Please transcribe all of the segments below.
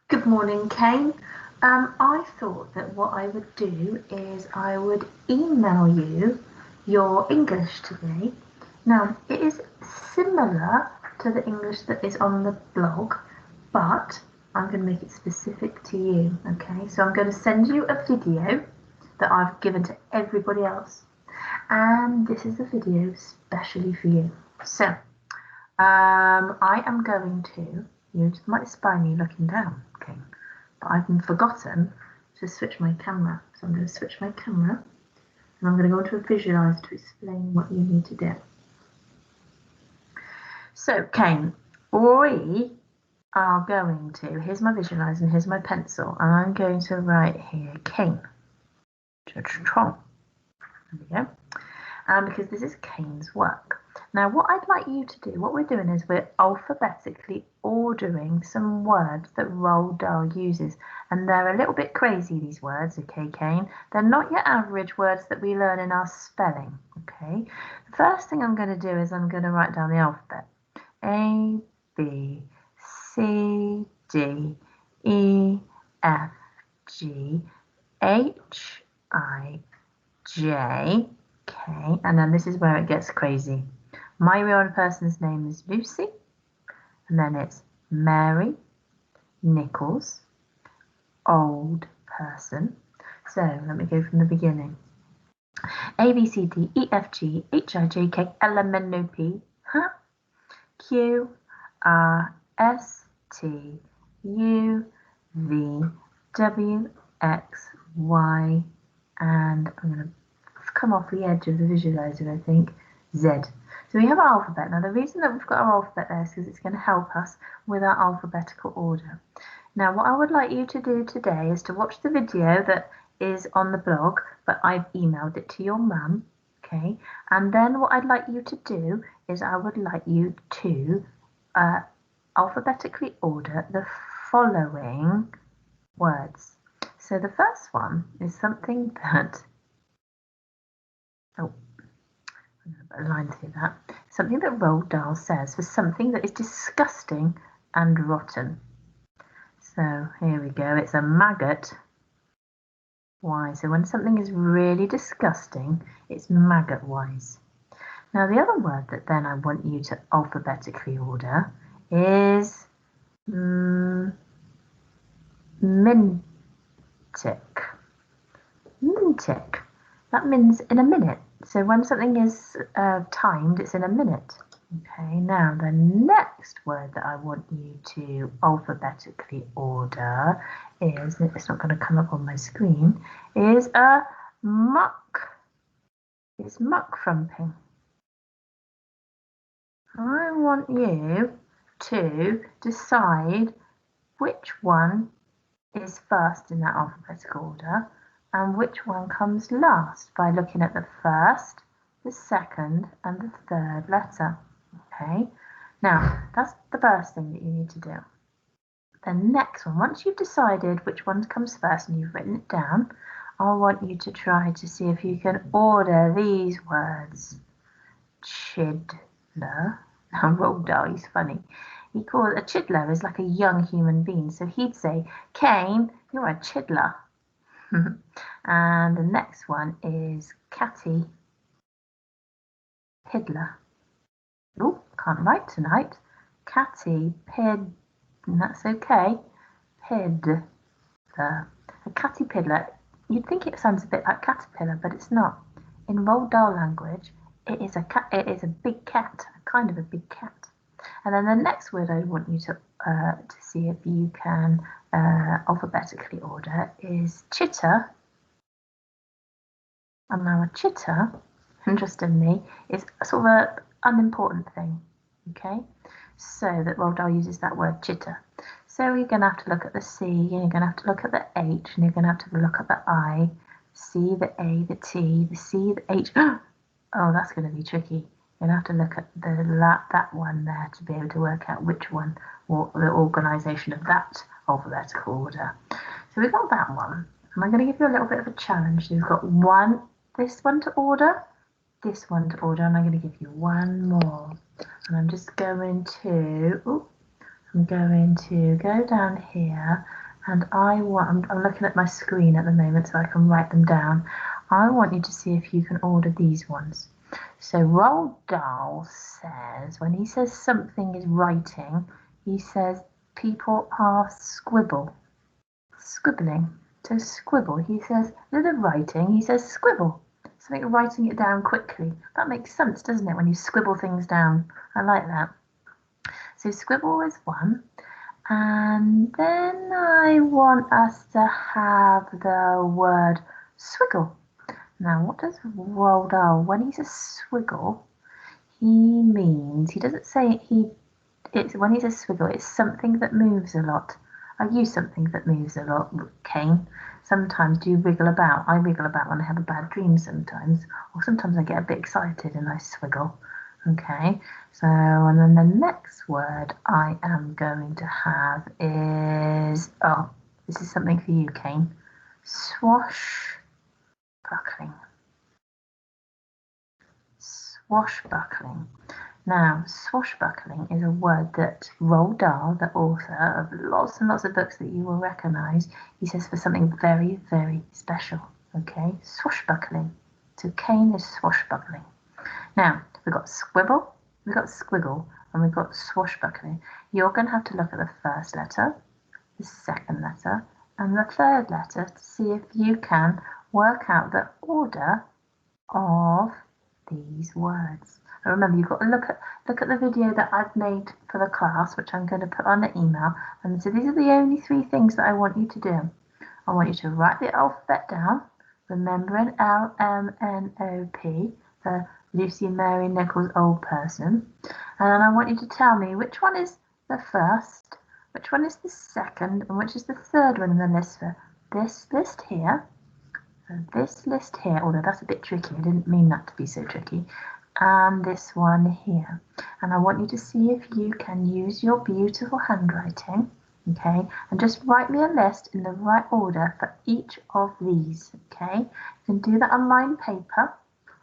Good morning, Kane. I thought that what I would do is I would email you your English today. Now, it is similar to the English that is on the blog, but I'm going to make it specific to you, okay? So I'm going to send you a video that I've given to everybody else, and this is a video specially for you. So, I am going to, you might spy me looking down, okay? But I've forgotten to switch my camera. So I'm going to switch my camera and I'm going to go into a visualizer to explain what you need to do. So, Kane, we are going to, here's my visualizer and here's my pencil, and I'm going to write here Kane. There we go. Because this is Kane's work. Now, what I'd like you to do, what we're doing is we're alphabetically ordering some words that Roald Dahl uses. And they're a little bit crazy, these words, okay, Kane? They're not your average words that we learn in our spelling, okay? The first thing I'm going to do is I'm going to write down the alphabet. A, B, C, D, E, F, G, H, I, J, K, and then this is where it gets crazy. My real person's name is Lucy, and then it's Mary, Nicholls, old person. So let me go from the beginning. A, B, C, D, E, F, G, H, I, J, K, L, M, N, O, P, Q, R, S, T, U, V, W, X, Y, and I'm going to come off the edge of the visualizer, I think, Z. So we have our alphabet. Now the reason that we've got our alphabet there is because it's going to help us with our alphabetical order. Now what I would like you to do today is to watch the video that is on the blog, but I've emailed it to your mum, okay? And then what I'd like you to do is I would like you to alphabetically order the following words. So the first one is something that, oh, I'm going to put a line through that. Something that Roald Dahl says for something that is disgusting and rotten. So here we go. It's a maggot. Why? So when something is really disgusting, it's maggot-wise. Now the other word that then I want you to alphabetically order is mintic. Mintic. That means in a minute. So when something is timed, it's in a minute. Okay, now the next word that I want you to alphabetically order is, it's not going to come up on my screen, is a muck. It's muck frumping. I want you to decide which one is first in that alphabetical order and which one comes last by looking at the first, the second, and the third letter. Okay, now that's the first thing that you need to do. The next one, once you've decided which one comes first and you've written it down, I want you to try to see if you can order these words. Chidler. Now Roald Dahl, he's funny. He calls a chidler is like a young human being. So he'd say, Kane, you're a chidler. And the next one is Catty Piddler. Oh, can't write tonight. Catty Pid, and that's okay. Piddler. A catty piddler. You'd think it sounds a bit like caterpillar, but it's not. In Roald Dahl language, it is a cat. It is a big cat, a kind of a big cat. And then the next word I want you to see if you can alphabetically order is chitter. And now a chitter, interestingly, is sort of an unimportant thing, okay? So that Roald Dahl uses that word chitter. So you're going to have to look at the C, and you're going to have to look at the H, and you're going to have to look at the I, C, the A, the T, the C, the H. Oh, that's going to be tricky. You're going to have to look at that one there to be able to work out which one, or the organisation of that alphabetical order. So we've got that one. And I'm going to give you a little bit of a challenge. You've got this one to order, this one to order, and I'm going to give you one more. And I'm just going to, I'm going to go down here, and I'm looking at my screen at the moment so I can write them down. I want you to see if you can order these ones. So Roald Dahl says, when he says something is writing, he says people are scribbling. So scribble, he says, instead of writing, he says scribble. Something writing it down quickly. That makes sense, doesn't it, when you scribble things down? I like that. So scribble is one. And then I want us to have the word swiggle. Now, what does Roald Dahl, when he says swiggle, he means, he doesn't say when he says swiggle, it's something that moves a lot. Are you something that moves a lot, Kane? Sometimes do you wriggle about? I wriggle about when I have a bad dream sometimes, or sometimes I get a bit excited and I swiggle. Okay, so, and then the next word I am going to have is, oh, this is something for you, Kane. Swashbuckling. Swashbuckling. Now, swashbuckling is a word that Roald Dahl, the author of lots and lots of books that you will recognise, he says for something very, very special. Okay, swashbuckling. So Kane is swashbuckling. Now, we've got squibble, we've got squiggle, and we've got swashbuckling. You're going to have to look at the first letter, the second letter, and the third letter to see if you can work out the order of these words. And remember, you've got to look at the video that I've made for the class, which I'm going to put on the email. And so these are the only three things that I want you to do. I want you to write the alphabet down, remembering LMNOP, the Lucy Mary Nicholls old person. And then I want you to tell me which one is the first, which one is the second, and which is the third one in the list for this list here. And this list here, although that's a bit tricky, I didn't mean that to be so tricky, and this one here. And I want you to see if you can use your beautiful handwriting, okay, and just write me a list in the right order for each of these, okay. You can do that on lined paper,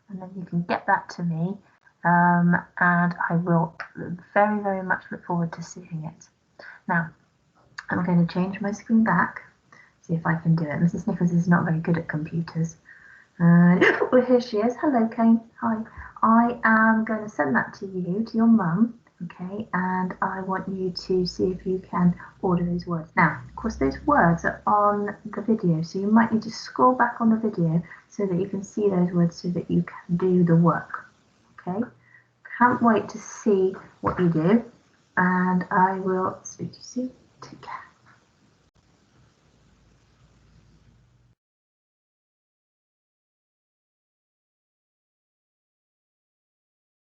and then you can get that to me, and I will very, very much look forward to seeing it. Now, I'm going to change my screen back. See if I can do it. Mrs. Nicholls is not very good at computers. Well, here she is. Hello, Kane. Hi. I am going to send that to you, to your mum, okay? And I want you to see if you can order those words. Now, of course, those words are on the video, so you might need to scroll back on the video so that you can see those words so that you can do the work, okay? Can't wait to see what you do, and I will speak to you soon. Take care.